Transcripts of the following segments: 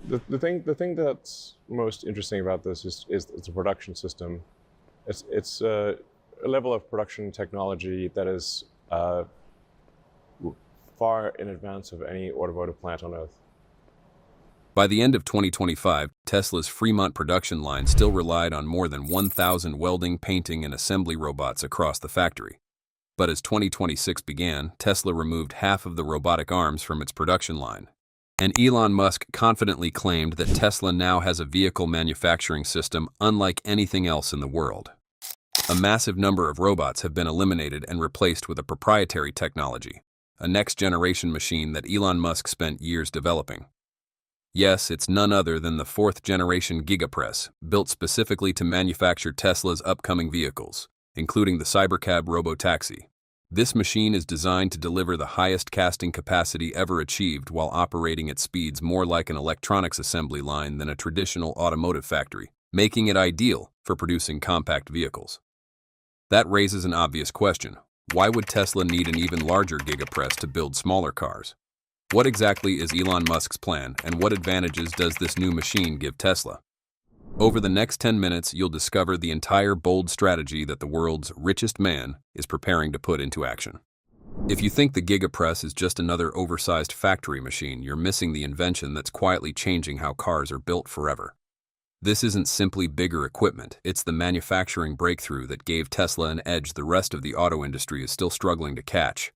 The thing that's most interesting about this is the production system. It's a level of production technology that is far in advance of any automotive plant on Earth. By the end of 2025, Tesla's Fremont production line still relied on more than 1,000 welding, painting, and assembly robots across the factory. But as 2026 began, Tesla removed half of the robotic arms from its production line. And Elon Musk confidently claimed that Tesla now has a vehicle manufacturing system unlike anything else in the world. A massive number of robots have been eliminated and replaced with a proprietary technology, a next-generation machine that Elon Musk spent years developing. Yes, it's none other than the fourth-generation Giga Press, built specifically to manufacture Tesla's upcoming vehicles, including the Cybercab robotaxi. This machine is designed to deliver the highest casting capacity ever achieved while operating at speeds more like an electronics assembly line than a traditional automotive factory, making it ideal for producing compact vehicles. That raises an obvious question. Why would Tesla need an even larger Giga Press to build smaller cars? What exactly is Elon Musk's plan, and what advantages does this new machine give Tesla? Over the next 10 minutes, you'll discover the entire bold strategy that the world's richest man is preparing to put into action. If you think the Giga Press is just another oversized factory machine, you're missing the invention that's quietly changing how cars are built forever. This isn't simply bigger equipment, it's the manufacturing breakthrough that gave Tesla an edge the rest of the auto industry is still struggling to catch.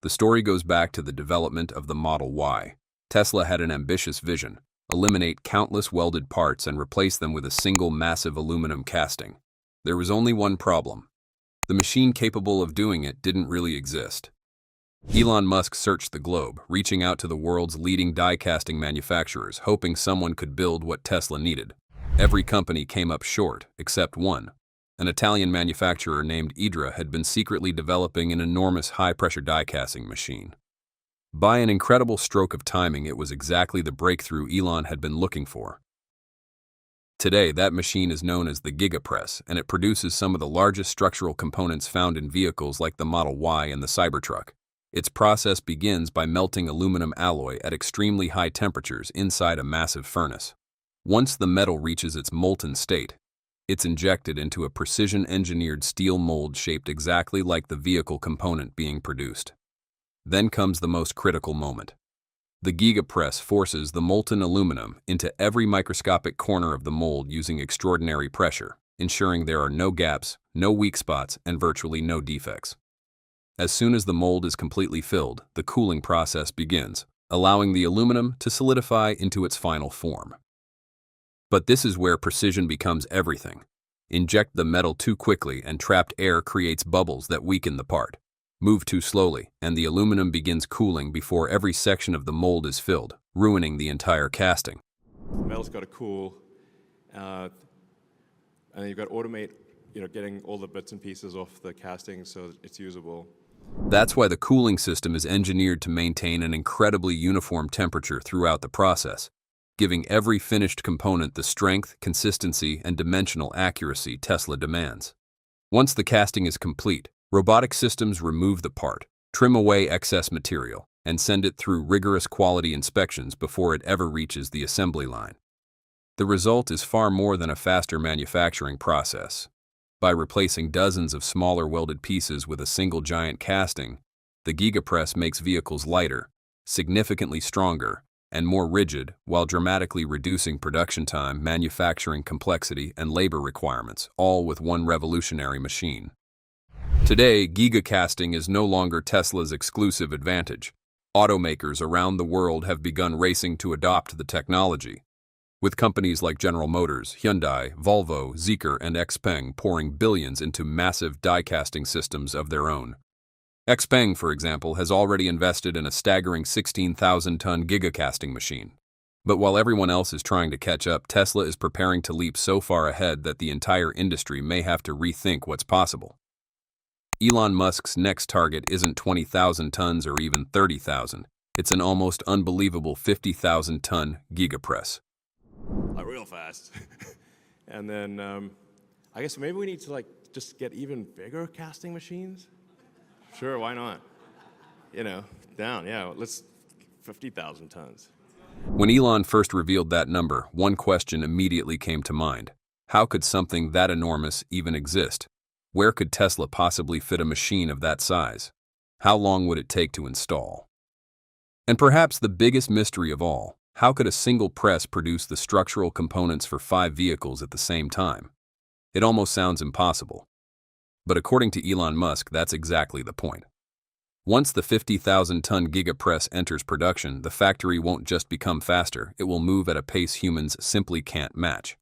The story goes back to the development of the Model Y. Tesla had an ambitious vision: eliminate countless welded parts and replace them with a single massive aluminum casting. There was only one problem. The machine capable of doing it didn't really exist. Elon Musk searched the globe, reaching out to the world's leading die-casting manufacturers, hoping someone could build what Tesla needed. Every company came up short, except one. An Italian manufacturer named Idra had been secretly developing an enormous high-pressure die-casting machine. By an incredible stroke of timing, it was exactly the breakthrough Elon had been looking for. Today, that machine is known as the Giga Press, and it produces some of the largest structural components found in vehicles like the Model Y and the Cybertruck. Its process begins by melting aluminum alloy at extremely high temperatures inside a massive furnace. Once the metal reaches its molten state, it's injected into a precision-engineered steel mold shaped exactly like the vehicle component being produced. Then comes the most critical moment. The Giga Press forces the molten aluminum into every microscopic corner of the mold using extraordinary pressure, ensuring there are no gaps, no weak spots, and virtually no defects. As soon as the mold is completely filled, the cooling process begins, allowing the aluminum to solidify into its final form. But this is where precision becomes everything. Inject the metal too quickly and trapped air creates bubbles that weaken the part. Move too slowly, and the aluminum begins cooling before every section of the mold is filled, ruining the entire casting. Metal's got to cool, and then you've got to automate, getting all the bits and pieces off the casting so it's usable. That's why the cooling system is engineered to maintain an incredibly uniform temperature throughout the process, giving every finished component the strength, consistency, and dimensional accuracy Tesla demands. Once the casting is complete, robotic systems remove the part, trim away excess material, and send it through rigorous quality inspections before it ever reaches the assembly line. The result is far more than a faster manufacturing process. By replacing dozens of smaller welded pieces with a single giant casting, the Giga Press makes vehicles lighter, significantly stronger, and more rigid, while dramatically reducing production time, manufacturing complexity, and labor requirements, all with one revolutionary machine. Today, Gigacasting is no longer Tesla's exclusive advantage. Automakers around the world have begun racing to adopt the technology, with companies like General Motors, Hyundai, Volvo, Zeekr, and XPeng pouring billions into massive die-casting systems of their own. XPeng, for example, has already invested in a staggering 16,000-ton gigacasting machine. But while everyone else is trying to catch up, Tesla is preparing to leap so far ahead that the entire industry may have to rethink what's possible. Elon Musk's next target isn't 20,000 tons or even 30,000. It's an almost unbelievable 50,000-ton Giga Press. Real fast. And then I guess maybe we need to just get even bigger casting machines. Sure, why not? Let's 50,000 tons. When Elon first revealed that number, one question immediately came to mind. How could something that enormous even exist? Where could Tesla possibly fit a machine of that size? How long would it take to install? And perhaps the biggest mystery of all, how could a single press produce the structural components for 5 vehicles at the same time? It almost sounds impossible. But according to Elon Musk, that's exactly the point. Once the 50,000-ton Giga Press enters production, the factory won't just become faster, it will move at a pace humans simply can't match.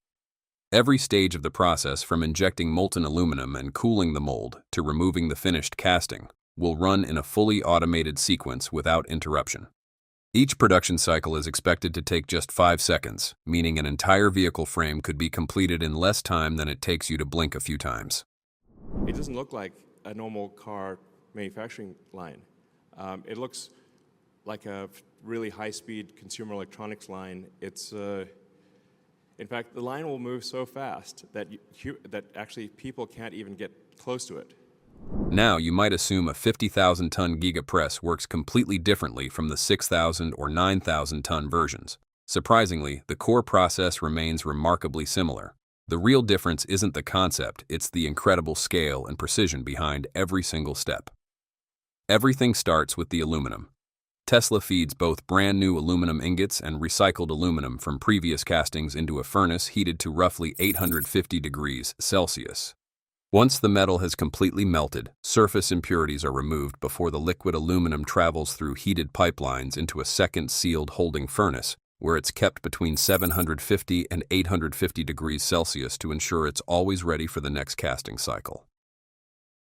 Every stage of the process, from injecting molten aluminum and cooling the mold to removing the finished casting, will run in a fully automated sequence without interruption. Each production cycle is expected to take just 5 seconds, meaning an entire vehicle frame could be completed in less time than it takes you to blink a few times. It doesn't look like a normal car manufacturing line. It looks like a really high-speed consumer electronics line. In fact, the line will move so fast that actually people can't even get close to it. Now, you might assume a 50,000-ton Giga Press works completely differently from the 6,000 or 9,000-ton versions. Surprisingly, the core process remains remarkably similar. The real difference isn't the concept, it's the incredible scale and precision behind every single step. Everything starts with the aluminum. Tesla feeds both brand new aluminum ingots and recycled aluminum from previous castings into a furnace heated to roughly 850 degrees Celsius. Once the metal has completely melted, surface impurities are removed before the liquid aluminum travels through heated pipelines into a second sealed holding furnace, where it's kept between 750 and 850 degrees Celsius to ensure it's always ready for the next casting cycle.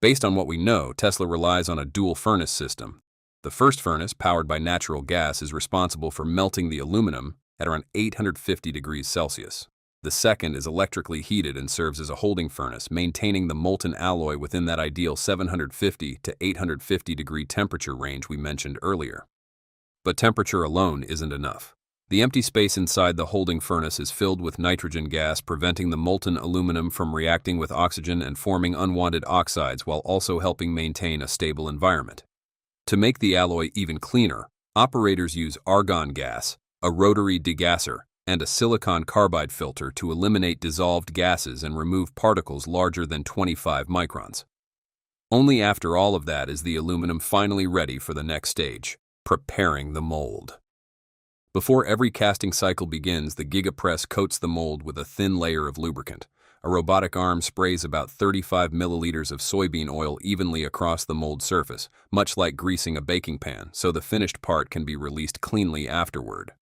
Based on what we know, Tesla relies on a dual furnace system. The first furnace, powered by natural gas, is responsible for melting the aluminum at around 850 degrees Celsius. The second is electrically heated and serves as a holding furnace, maintaining the molten alloy within that ideal 750 to 850 degree temperature range we mentioned earlier. But temperature alone isn't enough. The empty space inside the holding furnace is filled with nitrogen gas, preventing the molten aluminum from reacting with oxygen and forming unwanted oxides while also helping maintain a stable environment. To make the alloy even cleaner, operators use argon gas, a rotary degasser, and a silicon carbide filter to eliminate dissolved gases and remove particles larger than 25 microns. Only after all of that is the aluminum finally ready for the next stage, preparing the mold. Before every casting cycle begins, the Giga Press coats the mold with a thin layer of lubricant. A robotic arm sprays about 35 milliliters of soybean oil evenly across the mold surface, much like greasing a baking pan, so the finished part can be released cleanly afterward.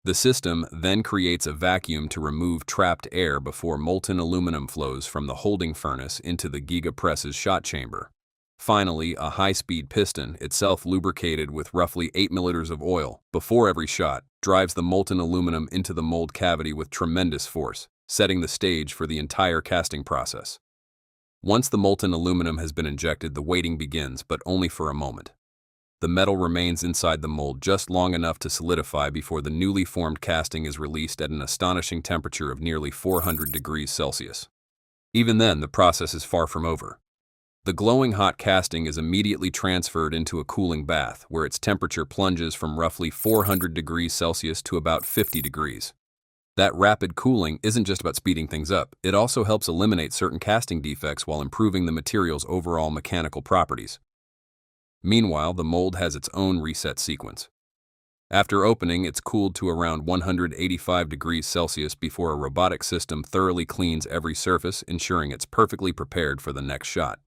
The system then creates a vacuum to remove trapped air before molten aluminum flows from the holding furnace into the Giga Press's shot chamber. Finally, a high-speed piston, itself lubricated with roughly 8 milliliters of oil, before every shot, drives the molten aluminum into the mold cavity with tremendous force, setting the stage for the entire casting process. Once the molten aluminum has been injected, the waiting begins, but only for a moment. The metal remains inside the mold just long enough to solidify before the newly formed casting is released at an astonishing temperature of nearly 400 degrees Celsius. Even then, the process is far from over. The glowing hot casting is immediately transferred into a cooling bath, where its temperature plunges from roughly 400 degrees Celsius to about 50 degrees. That rapid cooling isn't just about speeding things up, it also helps eliminate certain casting defects while improving the material's overall mechanical properties. Meanwhile, the mold has its own reset sequence. After opening, it's cooled to around 185 degrees Celsius before a robotic system thoroughly cleans every surface, ensuring it's perfectly prepared for the next shot.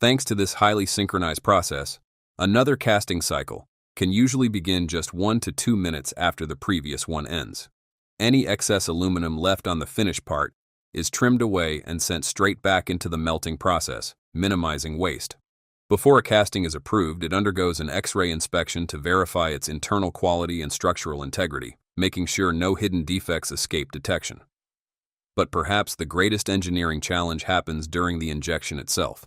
Thanks to this highly synchronized process, another casting cycle can usually begin just 1 to 2 minutes after the previous one ends. Any excess aluminum left on the finished part is trimmed away and sent straight back into the melting process, minimizing waste. Before a casting is approved, it undergoes an X-ray inspection to verify its internal quality and structural integrity, making sure no hidden defects escape detection. But perhaps the greatest engineering challenge happens during the injection itself.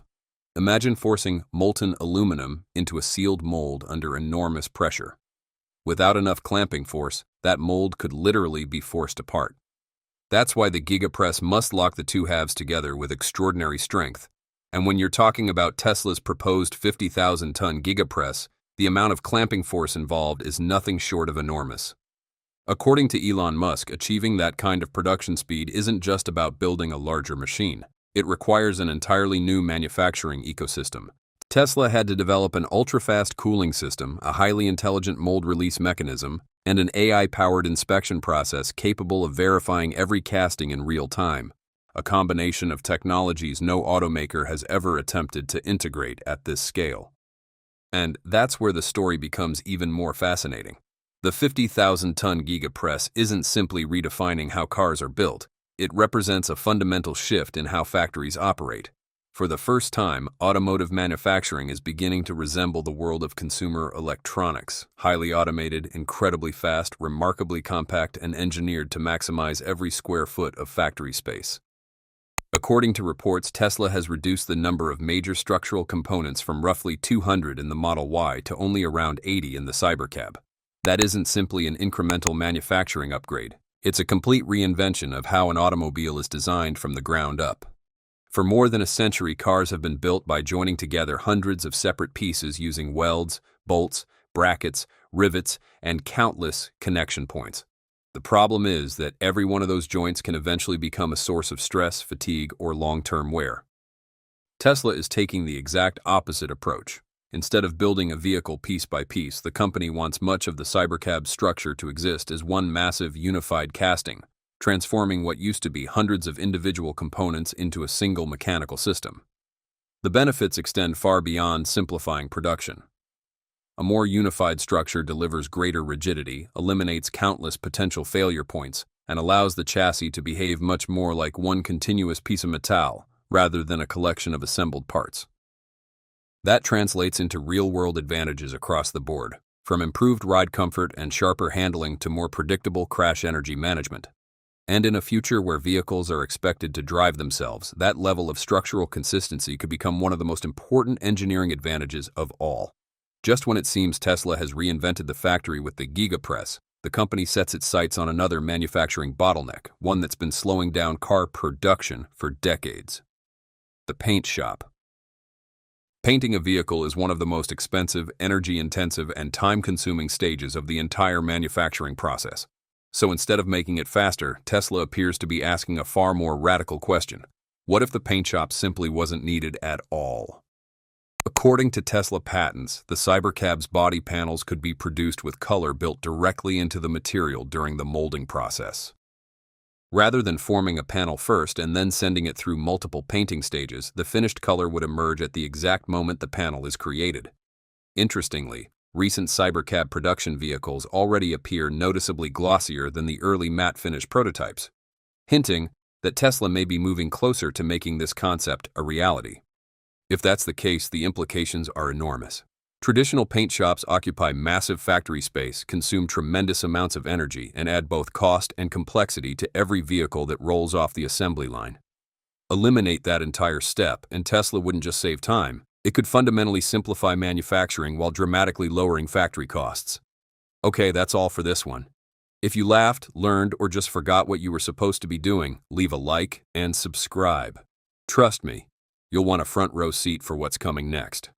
Imagine forcing molten aluminum into a sealed mold under enormous pressure. Without enough clamping force, that mold could literally be forced apart. That's why the Giga Press must lock the two halves together with extraordinary strength. And when you're talking about Tesla's proposed 50,000-ton Giga Press, the amount of clamping force involved is nothing short of enormous. According to Elon Musk, achieving that kind of production speed isn't just about building a larger machine. It requires an entirely new manufacturing ecosystem. Tesla had to develop an ultra-fast cooling system, a highly intelligent mold release mechanism, and an AI-powered inspection process capable of verifying every casting in real time, a combination of technologies no automaker has ever attempted to integrate at this scale. And that's where the story becomes even more fascinating. The 50,000-ton Giga Press isn't simply redefining how cars are built. It represents a fundamental shift in how factories operate. For the first time, automotive manufacturing is beginning to resemble the world of consumer electronics, highly automated, incredibly fast, remarkably compact, and engineered to maximize every square foot of factory space. According to reports, Tesla has reduced the number of major structural components from roughly 200 in the Model Y to only around 80 in the Cybercab. That isn't simply an incremental manufacturing upgrade. It's a complete reinvention of how an automobile is designed from the ground up. For more than a century, cars have been built by joining together hundreds of separate pieces using welds, bolts, brackets, rivets, and countless connection points. The problem is that every one of those joints can eventually become a source of stress, fatigue, or long-term wear. Tesla is taking the exact opposite approach. Instead of building a vehicle piece by piece, the company wants much of the Cybercab structure to exist as one massive unified casting, transforming what used to be hundreds of individual components into a single mechanical system. The benefits extend far beyond simplifying production. A more unified structure delivers greater rigidity, eliminates countless potential failure points, and allows the chassis to behave much more like one continuous piece of metal rather than a collection of assembled parts. That translates into real-world advantages across the board, from improved ride comfort and sharper handling to more predictable crash energy management. And in a future where vehicles are expected to drive themselves, that level of structural consistency could become one of the most important engineering advantages of all. Just when it seems Tesla has reinvented the factory with the Giga Press, the company sets its sights on another manufacturing bottleneck, one that's been slowing down car production for decades: the paint shop. Painting a vehicle is one of the most expensive, energy-intensive, and time-consuming stages of the entire manufacturing process. So instead of making it faster, Tesla appears to be asking a far more radical question. What if the paint shop simply wasn't needed at all? According to Tesla patents, the Cybercab's body panels could be produced with color built directly into the material during the molding process. Rather than forming a panel first and then sending it through multiple painting stages, the finished color would emerge at the exact moment the panel is created. Interestingly, recent Cybercab production vehicles already appear noticeably glossier than the early matte finish prototypes, hinting that Tesla may be moving closer to making this concept a reality. If that's the case, the implications are enormous. Traditional paint shops occupy massive factory space, consume tremendous amounts of energy, and add both cost and complexity to every vehicle that rolls off the assembly line. Eliminate that entire step, and Tesla wouldn't just save time. It could fundamentally simplify manufacturing while dramatically lowering factory costs. Okay, that's all for this one. If you laughed, learned, or just forgot what you were supposed to be doing, leave a like and subscribe. Trust me, you'll want a front row seat for what's coming next.